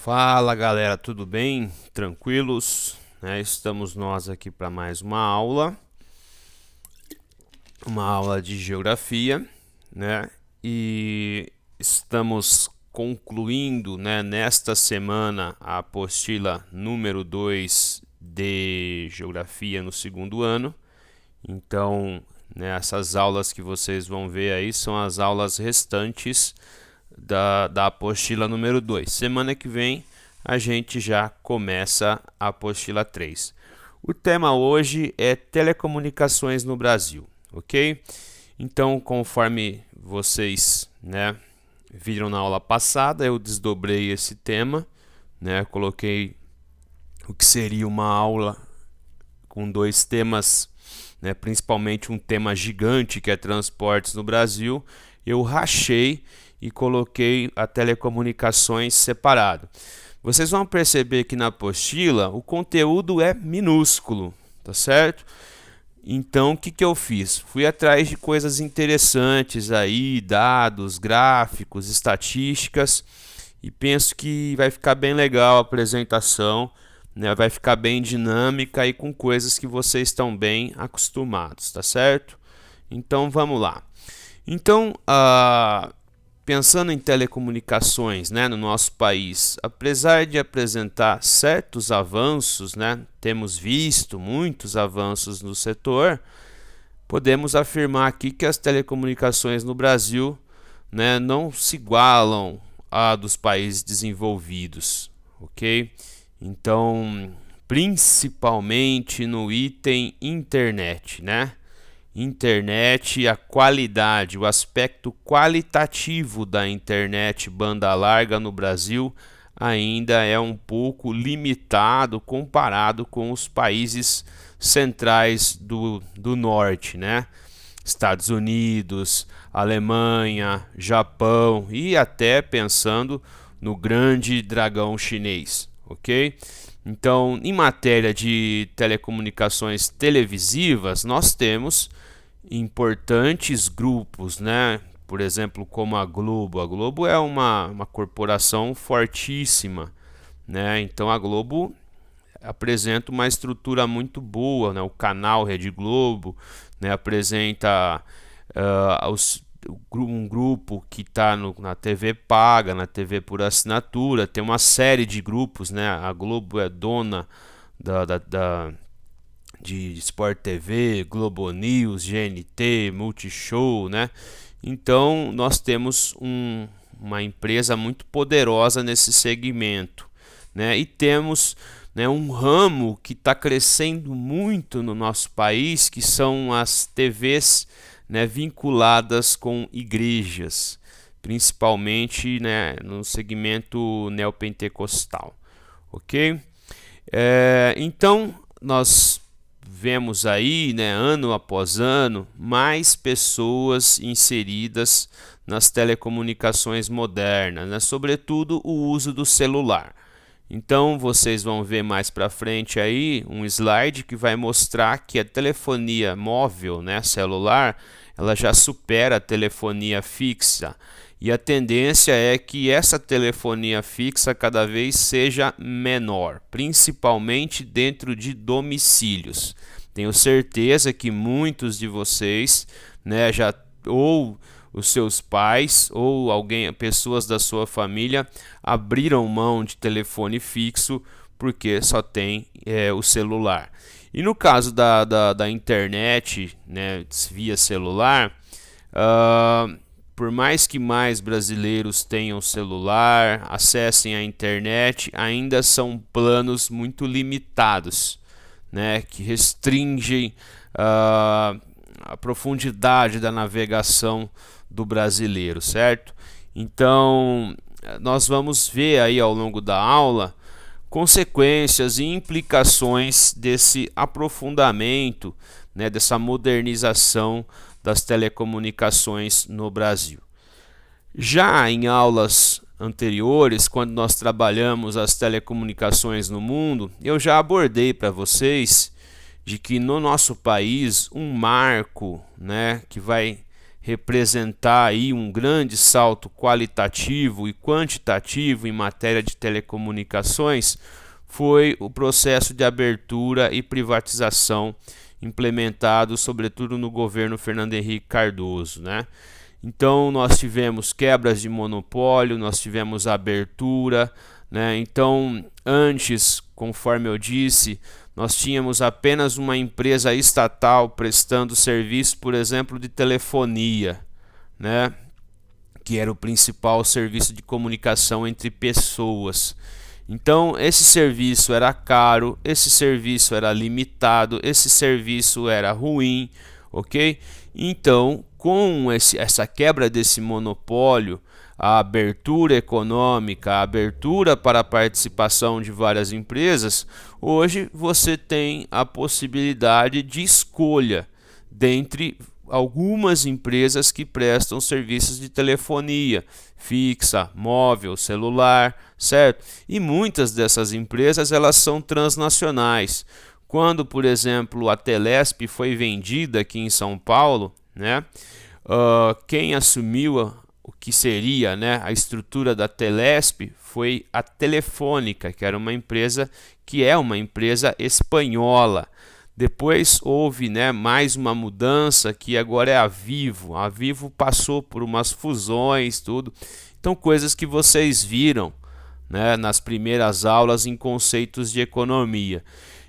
Fala galera, tudo bem? Tranquilos? Estamos nós aqui para mais uma aula de geografia, né? E estamos concluindo, né, nesta semana a apostila número 2 de geografia no segundo ano. Então, né, essas aulas que vocês vão ver aí são as aulas restantes da apostila número 2. Semana que vem a gente já começa a apostila 3. O tema hoje é telecomunicações no Brasil, ok? Então, conforme vocês, né, viram na aula passada, eu desdobrei esse tema, né, coloquei o que seria uma aula com dois temas, né, principalmente um tema gigante que é transportes no Brasil. Eu rachei e coloquei a telecomunicações separado. Vocês vão perceber que na apostila o conteúdo é minúsculo, tá certo? Então o que eu fiz? Fui atrás de coisas interessantes aí, dados, gráficos, estatísticas, e penso que vai ficar bem legal a apresentação, né? Vai ficar bem dinâmica e com coisas que vocês estão bem acostumados, tá certo? Então vamos lá. Então, pensando em telecomunicações, né, no nosso país, apesar de apresentar certos avanços, né, temos visto muitos avanços no setor, podemos afirmar aqui que as telecomunicações no Brasil, né, não se igualam a dos países desenvolvidos, ok? Então, principalmente no item internet, né? Internet, a qualidade, o aspecto qualitativo da internet banda larga no Brasil ainda é um pouco limitado comparado com os países centrais do norte, né? Estados Unidos, Alemanha, Japão e até pensando no grande dragão chinês, ok? Então, em matéria de telecomunicações televisivas, nós temos importantes grupos, né? Por exemplo, como a Globo. A Globo é uma corporação fortíssima, né? Então a Globo apresenta uma estrutura muito boa, né? O canal Rede Globo, né, apresenta um grupo que está na TV paga, na TV por assinatura, tem uma série de grupos, né? A Globo é dona de Sport TV, Globo News, GNT, Multishow, né? Então nós temos uma empresa muito poderosa nesse segmento, né? E temos, né, um ramo que está crescendo muito no nosso país, que são as TVs, né, vinculadas com igrejas, principalmente, né, no segmento neopentecostal, ok? Então nós vemos aí, né, ano após ano, mais pessoas inseridas nas telecomunicações modernas, né, sobretudo o uso do celular. Então vocês vão ver mais para frente aí um slide que vai mostrar que a telefonia móvel, né, celular, ela já supera a telefonia fixa. E a tendência é que essa telefonia fixa cada vez seja menor, principalmente dentro de domicílios. Tenho certeza que muitos de vocês, né, já ou os seus pais ou pessoas da sua família abriram mão de telefone fixo porque só tem o celular. E no caso da internet, né, via celular, por mais que mais brasileiros tenham celular, acessem a internet, ainda são planos muito limitados, né, que restringem a profundidade da navegação do brasileiro, certo? Então, nós vamos ver aí ao longo da aula consequências e implicações desse aprofundamento, né, dessa modernização das telecomunicações no Brasil. Já em aulas anteriores, quando nós trabalhamos as telecomunicações no mundo, eu já abordei para vocês de que no nosso país um marco, né, que vai representar aí um grande salto qualitativo e quantitativo em matéria de telecomunicações foi o processo de abertura e privatização implementado sobretudo no governo Fernando Henrique Cardoso, né? Então nós tivemos quebras de monopólio, nós tivemos abertura, né? Então antes, conforme eu disse, nós tínhamos apenas uma empresa estatal prestando serviço, por exemplo, de telefonia, né? Que era o principal serviço de comunicação entre pessoas. Então esse serviço era caro, esse serviço era limitado, esse serviço era ruim, ok? Então com essa quebra desse monopólio, a abertura econômica, a abertura para a participação de várias empresas, hoje você tem a possibilidade de escolha dentre algumas empresas que prestam serviços de telefonia fixa, móvel, celular, certo? E muitas dessas empresas elas são transnacionais. Quando, por exemplo, a Telesp foi vendida aqui em São Paulo, né? Quem assumiu o que seria, né, a estrutura da Telesp foi a Telefônica, que era uma empresa que é uma empresa espanhola. Depois houve, né, mais uma mudança que agora é a Vivo. A Vivo passou por umas fusões, tudo. Então coisas que vocês viram, né, nas primeiras aulas em conceitos de economia.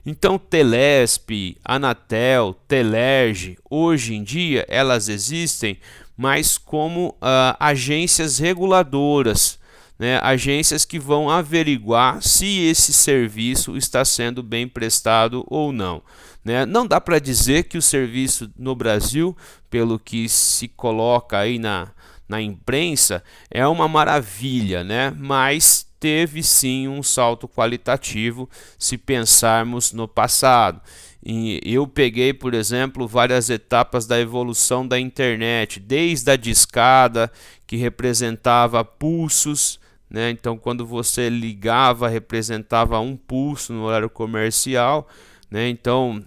Então Telesp, Anatel, Telerge, hoje em dia elas existem, mas como agências reguladoras, né, agências que vão averiguar se esse serviço está sendo bem prestado ou não. Né? Não dá para dizer que o serviço no Brasil, pelo que se coloca aí na imprensa, é uma maravilha, né? Mas teve sim um salto qualitativo se pensarmos no passado. E eu peguei, por exemplo, várias etapas da evolução da internet, desde a discada, que representava pulsos, né? Então quando você ligava representava um pulso no horário comercial, né? Então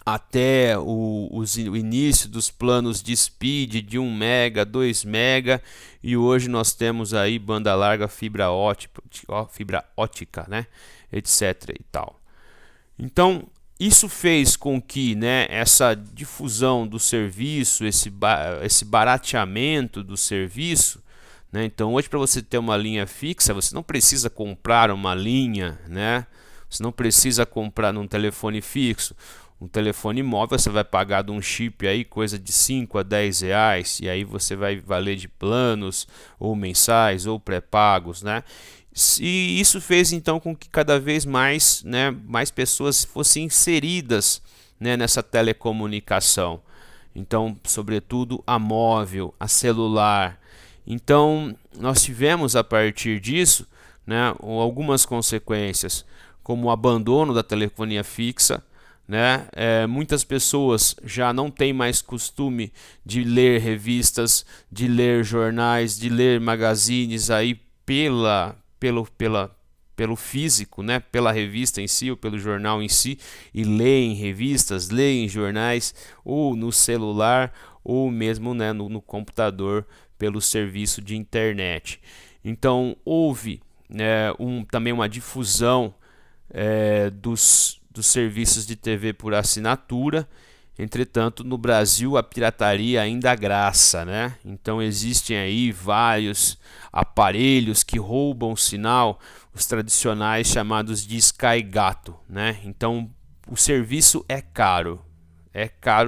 até o início dos planos de speed de 1 mega, 2 mega, e hoje nós temos aí banda larga, fibra ótica, né? etc e tal. Então isso fez com que, né, essa difusão do serviço, esse barateamento do serviço, né? Então hoje, para você ter uma linha fixa, você não precisa comprar uma linha, né? Você não precisa comprar num telefone fixo. Um telefone móvel você vai pagar de um chip aí coisa de 5 a 10 reais, e aí você vai valer de planos ou mensais ou pré-pagos, né? E isso fez então com que cada vez mais, né, mais pessoas fossem inseridas, né, nessa telecomunicação. Então, sobretudo a móvel, a celular. Então, nós tivemos a partir disso, né, algumas consequências, como o abandono da telefonia fixa, né? Muitas pessoas já não têm mais costume de ler revistas, de ler jornais, de ler magazines aí pelo físico, né? Pela revista em si ou pelo jornal em si, e leem revistas, leem jornais ou no celular ou mesmo, né, no computador pelo serviço de internet. Então houve, né, também uma difusão dos serviços de TV por assinatura. Entretanto, no Brasil a pirataria ainda graça, né? Então existem aí vários aparelhos que roubam o sinal, os tradicionais chamados de Sky Gato, né? Então o serviço é caro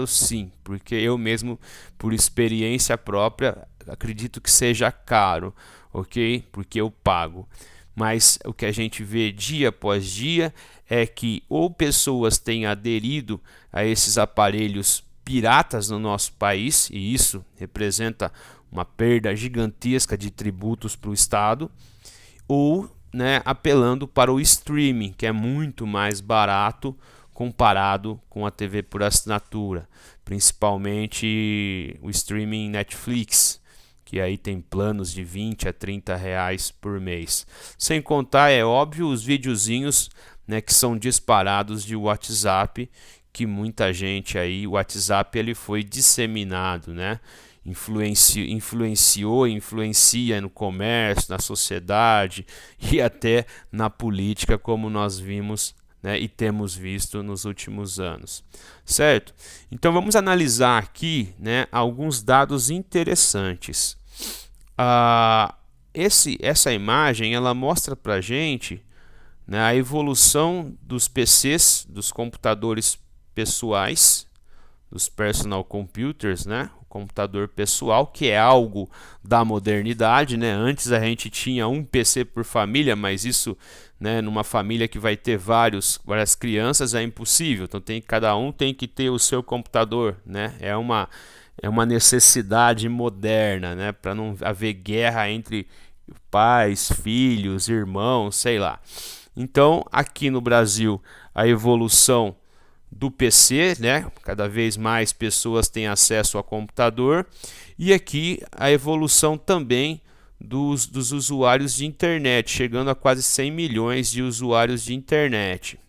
sim, porque eu mesmo, por experiência própria, acredito que seja caro, ok? Porque eu pago. Mas o que a gente vê dia após dia é que ou pessoas têm aderido a esses aparelhos piratas no nosso país, e isso representa uma perda gigantesca de tributos para o Estado, ou, né, apelando para o streaming, que é muito mais barato comparado com a TV por assinatura, principalmente o streaming Netflix, que aí tem planos de 20 a 30 reais por mês. Sem contar, é óbvio, os videozinhos, né, que são disparados de WhatsApp, que muita gente aí, o WhatsApp ele foi disseminado, né? influencia no comércio, na sociedade e até na política, como nós vimos, né, e temos visto nos últimos anos, certo? Então vamos analisar aqui, né, alguns dados interessantes. Essa imagem ela mostra para a gente, né, a evolução dos PCs, dos computadores pessoais, dos personal computers, né? O computador pessoal, que é algo da modernidade, né? Antes a gente tinha um PC por família, mas isso, né, numa família que vai ter várias crianças é impossível. Então cada um tem que ter o seu computador, né? É uma necessidade moderna, né? Para não haver guerra entre pais, filhos, irmãos, sei lá. Então, aqui no Brasil, a evolução do PC, né? Cada vez mais pessoas têm acesso ao computador. E aqui a evolução também dos usuários de internet, chegando a quase 100 milhões de usuários de internet.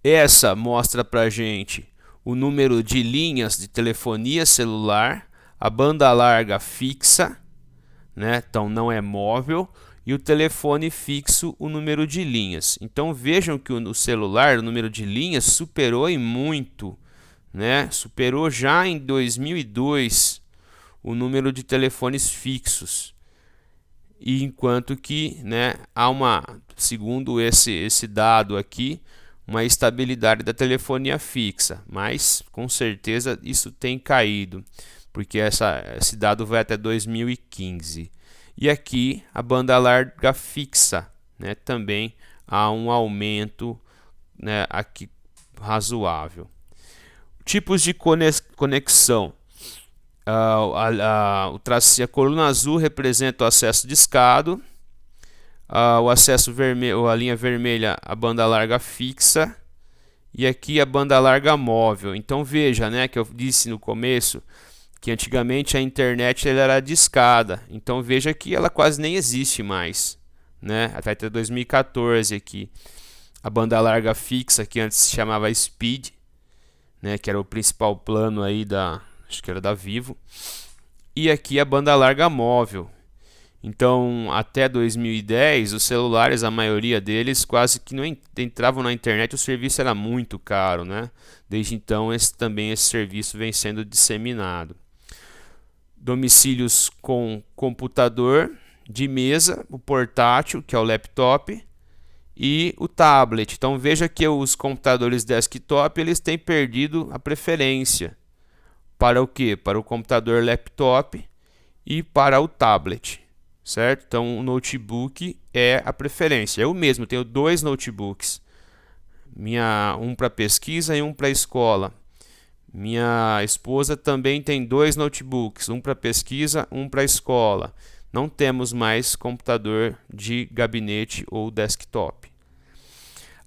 Essa mostra para a gente o número de linhas de telefonia celular, a banda larga fixa, né? Então não é móvel, e o telefone fixo, o número de linhas. Então vejam que o celular, o número de linhas superou em muito, né? Superou já em 2002 o número de telefones fixos. E enquanto que, né, há segundo esse dado aqui, uma estabilidade da telefonia fixa, mas com certeza isso tem caído, porque esse dado vai até 2015. E aqui a banda larga fixa, né, também há um aumento, né, aqui razoável. Tipos de conexão. A coluna azul representa o acesso discado, o acesso vermelho, a linha vermelha, a banda larga fixa, e aqui a banda larga móvel. Então veja, né, que eu disse no começo que antigamente a internet ela era discada, então veja que ela quase nem existe mais, né? Até 2014 aqui, a banda larga fixa, que antes se chamava Speed, né, que era o principal plano aí acho que era da Vivo, e aqui a banda larga móvel. Então até 2010 os celulares, a maioria deles quase que não entravam na internet, o serviço era muito caro, né? Desde então esse serviço vem sendo disseminado. Domicílios com computador de mesa, o portátil, que é o laptop, e o tablet. Então veja que os computadores desktop eles têm perdido a preferência para o quê? Para o computador laptop e para o tablet, certo? Então o notebook é a preferência. Eu mesmo tenho 2 notebooks, um para pesquisa e um para escola. Minha esposa também tem 2 notebooks, um para pesquisa, um para escola. Não temos mais computador de gabinete ou desktop.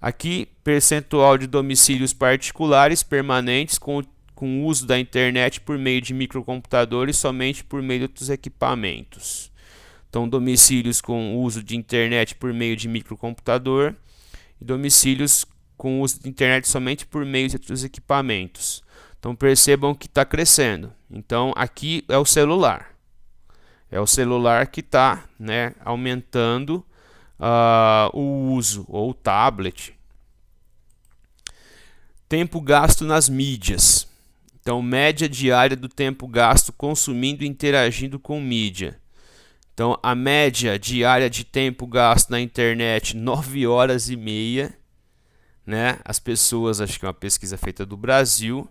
Aqui, percentual de domicílios particulares permanentes com o uso da internet por meio de microcomputadores somente por meio dos equipamentos. Então, domicílios com uso de internet por meio de microcomputador e domicílios com uso de internet somente por meio dos equipamentos. Então percebam que está crescendo. Então aqui é o celular. É o celular que está, né, aumentando o uso, ou o tablet. Tempo gasto nas mídias. Então média diária do tempo gasto consumindo e interagindo com mídia. Então a média diária de tempo gasto na internet, 9 horas e meia. Né? As pessoas, acho que é uma pesquisa feita do Brasil.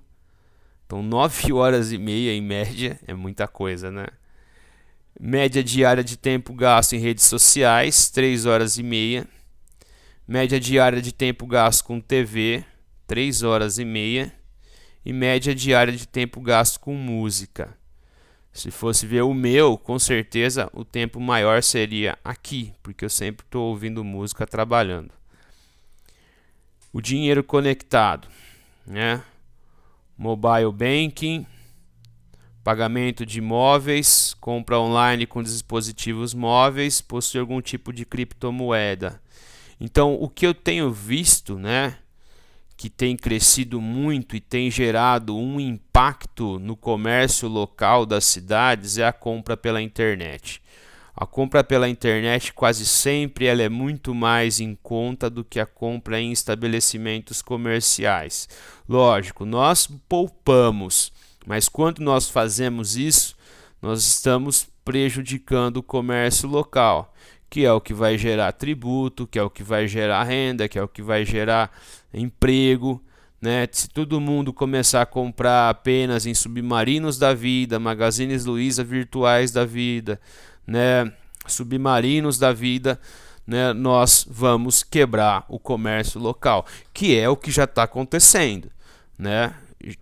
Então 9 horas e meia em média é muita coisa, né? Média diária de tempo gasto em redes sociais, 3 horas e meia. Média diária de tempo gasto com TV, 3 horas e meia. E média diária de tempo gasto com música. Se fosse ver o meu, com certeza o tempo maior seria aqui, porque eu sempre estou ouvindo música trabalhando. O dinheiro conectado, né? Mobile banking, pagamento de imóveis, compra online com dispositivos móveis, possui algum tipo de criptomoeda. Então, o que eu tenho visto, né, que tem crescido muito e tem gerado um impacto no comércio local das cidades é a compra pela internet. A compra pela internet quase sempre ela é muito mais em conta do que a compra em estabelecimentos comerciais. Lógico, nós poupamos, mas quando nós fazemos isso, nós estamos prejudicando o comércio local, que é o que vai gerar tributo, que é o que vai gerar renda, que é o que vai gerar emprego, né? Se todo mundo começar a comprar apenas em Submarinos da vida, Magazines Luiza virtuais da vida, né? Submarinos da vida, né? Nós vamos quebrar o comércio local, que é o que já está acontecendo, né?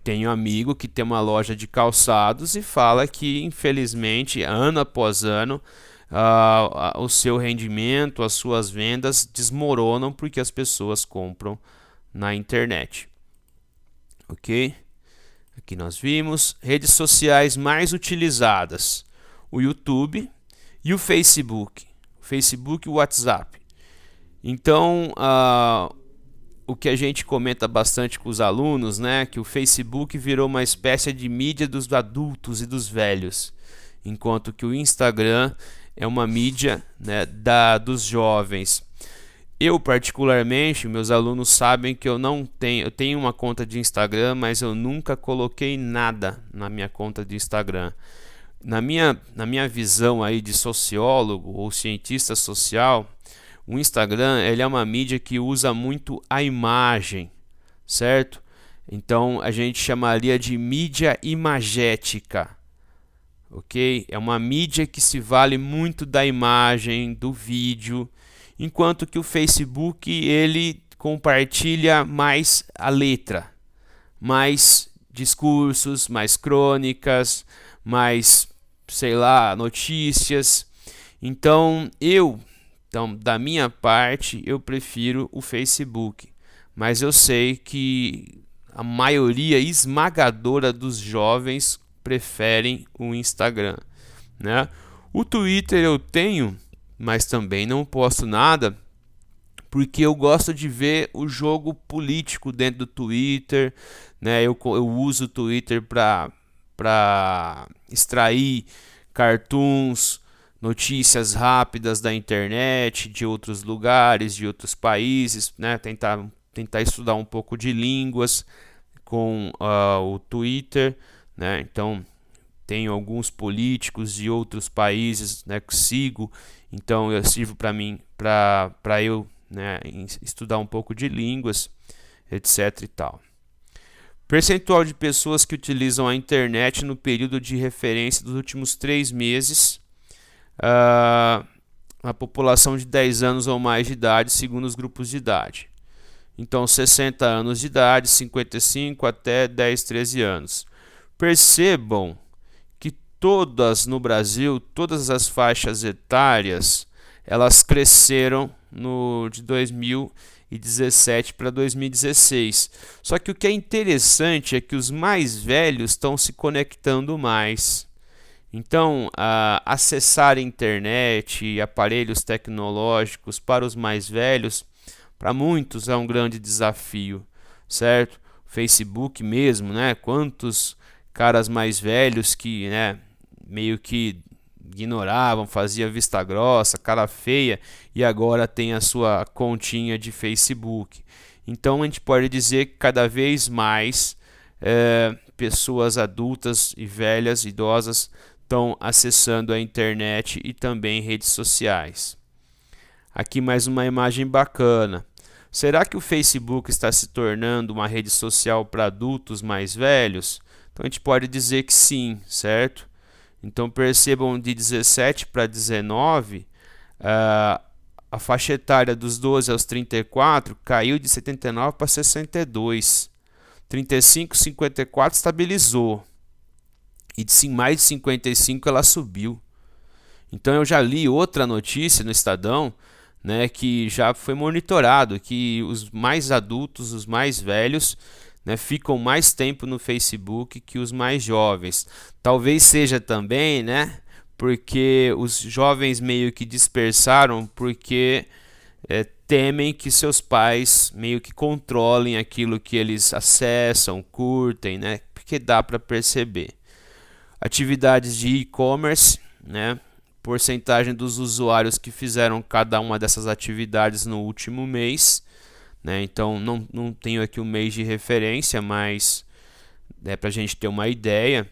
Tenho um amigo que tem uma loja de calçados e fala que, infelizmente, ano após ano, o seu rendimento, as suas vendas desmoronam porque as pessoas compram na internet. Ok? Aqui nós vimos redes sociais mais utilizadas: o YouTube e o Facebook. Facebook e o WhatsApp. Então, o que a gente comenta bastante com os alunos, né, que o Facebook virou uma espécie de mídia dos adultos e dos velhos, enquanto que o Instagram é uma mídia, né, dos jovens. Eu particularmente, meus alunos sabem que eu tenho uma conta de Instagram, mas eu nunca coloquei nada na minha conta de Instagram. Na minha visão aí de sociólogo ou cientista social, o Instagram ele é uma mídia que usa muito a imagem, certo? Então a gente chamaria de mídia imagética, ok? É uma mídia que se vale muito da imagem, do vídeo, enquanto que o Facebook ele compartilha mais a letra, mais discursos, mais crônicas, mais, sei lá, notícias. Então da minha parte, eu prefiro o Facebook, mas eu sei que a maioria esmagadora dos jovens preferem o Instagram, né? O Twitter eu tenho, mas também não posto nada, porque eu gosto de ver o jogo político dentro do Twitter, né? Eu uso o Twitter para extrair cartoons, notícias rápidas da internet, de outros lugares, de outros países, né? Tentar estudar um pouco de línguas com o Twitter, né? Então, tenho alguns políticos de outros países, né, que sigo, então eu sirvo para eu, né, estudar um pouco de línguas, etc e tal. Percentual de pessoas que utilizam a internet no período de referência dos últimos 3 meses. A população de 10 anos ou mais de idade, segundo os grupos de idade. Então, 60 anos de idade, 55 até 10, 13 anos. Percebam que no Brasil, todas as faixas etárias, elas cresceram de 2017 para 2016. Só que o que é interessante é que os mais velhos estão se conectando mais. Então, acessar a internet e aparelhos tecnológicos para os mais velhos, para muitos é um grande desafio, certo? Facebook mesmo, né? Quantos caras mais velhos que, né, meio que ignoravam, fazia vista grossa, cara feia, e agora tem a sua continha de Facebook. Então, a gente pode dizer que cada vez mais pessoas adultas e velhas, idosas, estão acessando a internet e também redes sociais. Aqui mais uma imagem bacana. Será que o Facebook está se tornando uma rede social para adultos mais velhos? Então a gente pode dizer que sim, certo? Então percebam, de 17 para 19, a faixa etária dos 12 aos 34 caiu de 79 para 62. 35, 54 estabilizou. E de mais de 55 ela subiu. Então eu já li outra notícia no Estadão, né, que já foi monitorado que os mais adultos, os mais velhos, né, ficam mais tempo no Facebook que os mais jovens. Talvez seja também, né, porque os jovens meio que dispersaram, porque temem que seus pais meio que controlem aquilo que eles acessam, curtem, né? Porque dá para perceber. Atividades de e-commerce, né? Porcentagem dos usuários que fizeram cada uma dessas atividades no último mês, né? Então não tenho aqui o mês de referência, mas é para a gente ter uma ideia.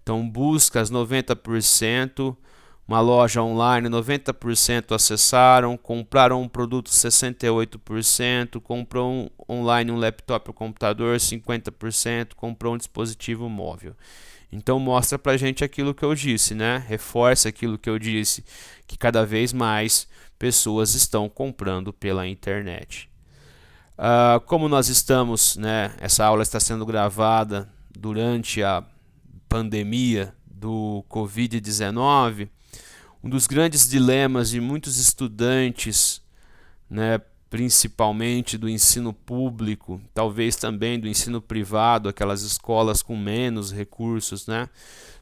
Então buscas 90%, uma loja online 90% acessaram, compraram um produto 68%, comprou online um laptop ou computador 50%, comprou um dispositivo móvel. Então mostra pra gente aquilo que eu disse, né? Reforça aquilo que eu disse, que cada vez mais pessoas estão comprando pela internet. Como nós estamos, né? Essa aula está sendo gravada durante a pandemia do Covid-19. Um dos grandes dilemas de muitos estudantes, né, principalmente do ensino público, talvez também do ensino privado, aquelas escolas com menos recursos, né?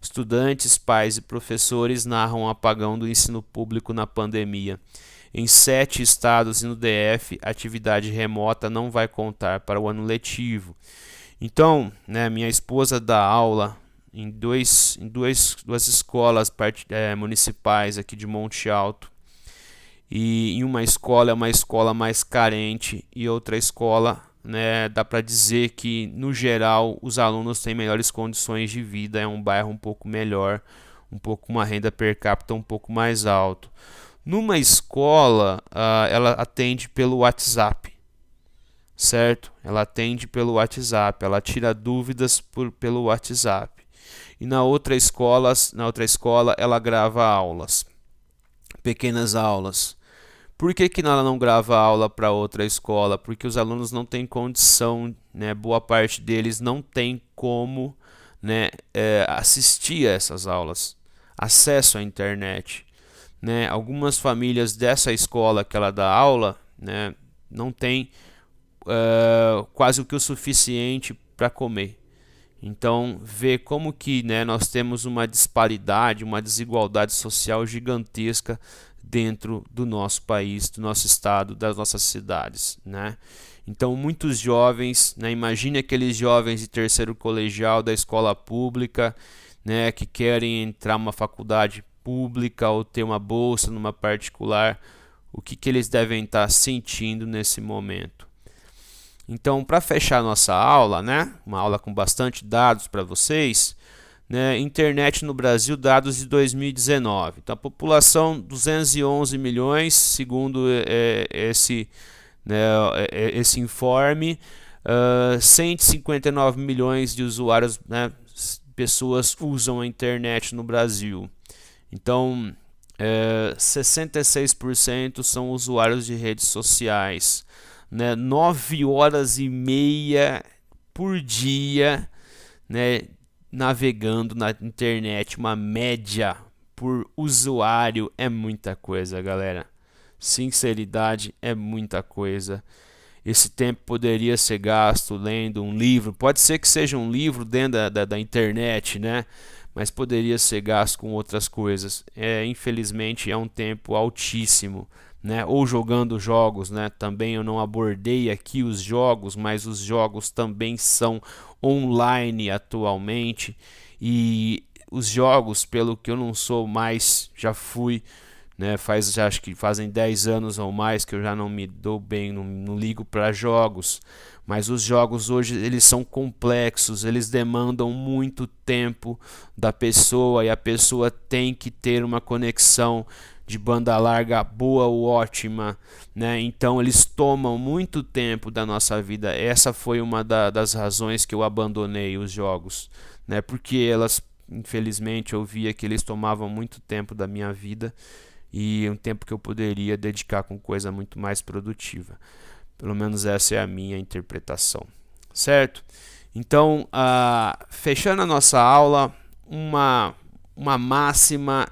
Estudantes, pais e professores narram o apagão do ensino público na pandemia. Em 7 estados e no DF, a atividade remota não vai contar para o ano letivo. Então, né, minha esposa dá aula em duas escolas municipais aqui de Monte Alto. E em uma escola é uma escola mais carente e outra escola, né, dá para dizer que no geral os alunos têm melhores condições de vida, é um bairro um pouco melhor, um pouco uma renda per capita um pouco mais alto. Numa escola, ela atende pelo WhatsApp, certo? Ela atende pelo WhatsApp, ela tira dúvidas pelo WhatsApp. E na outra escola ela grava aulas, pequenas aulas. Por que ela não grava aula para outra escola? Porque os alunos não têm condição, né? Boa parte deles não tem como, né, assistir a essas aulas, acesso à internet, né? Algumas famílias dessa escola que ela dá aula, né, não tem quase o que o suficiente para comer. Então, vê como que, né, nós temos uma disparidade, uma desigualdade social gigantesca dentro do nosso país, do nosso estado, das nossas cidades, né? Então, muitos jovens, né, imagine aqueles jovens de terceiro colegial da escola pública, né, que querem entrar numa faculdade pública ou ter uma bolsa numa particular, o que eles devem estar sentindo nesse momento. Então, para fechar nossa aula, né, uma aula com bastante dados para vocês, né, internet no Brasil, dados de 2019. Então, a população 211 milhões, segundo esse informe, 159 milhões de usuários, né, pessoas usam a internet no Brasil. Então, 66% são usuários de redes sociais, né, 9 horas e meia por dia, né, navegando na internet, uma média por usuário. É muita coisa, galera. Sinceridade, é muita coisa. Esse tempo poderia ser gasto lendo um livro. Pode ser que seja um livro dentro da internet, né? Mas poderia ser gasto com outras coisas. Infelizmente é um tempo altíssimo, né? Ou jogando jogos, né? Também eu não abordei aqui os jogos, mas os jogos também são online atualmente. E os jogos, pelo que eu não sou mais, já fui, né? Acho que fazem 10 anos ou mais que eu já não me dou bem, não ligo para jogos. Mas os jogos hoje eles são complexos, eles demandam muito tempo da pessoa e a pessoa tem que ter uma conexão de banda larga boa ou ótima, né? Então eles tomam muito tempo da nossa vida. Essa foi uma das razões que eu abandonei os jogos, né? Porque elas, infelizmente, eu via que eles tomavam muito tempo da minha vida e um tempo que eu poderia dedicar com coisa muito mais produtiva. Pelo menos essa é a minha interpretação, certo? Então, fechando a nossa aula, uma máxima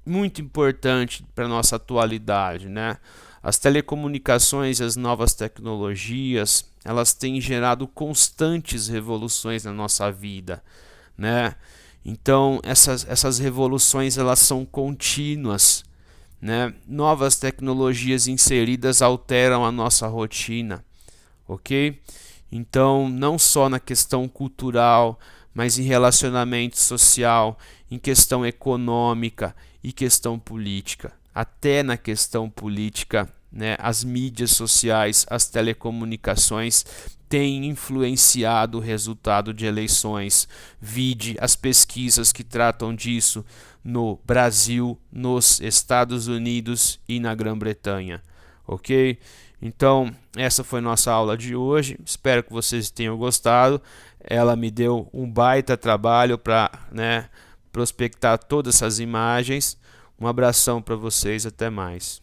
muito importante para a nossa atualidade, né? As telecomunicações e as novas tecnologias, elas têm gerado constantes revoluções na nossa vida, né? Então, essas revoluções, elas são contínuas, né? Novas tecnologias inseridas alteram a nossa rotina, ok? Então, não só na questão cultural, mas em relacionamento social, em questão econômica e questão política. Até na questão política, né, as mídias sociais, as telecomunicações têm influenciado o resultado de eleições. Vide as pesquisas que tratam disso no Brasil, nos Estados Unidos e na Grã-Bretanha, ok? Então, essa foi nossa aula de hoje. Espero que vocês tenham gostado. Ela me deu um baita trabalho para, né, prospectar todas essas imagens. Um abração para vocês, até mais.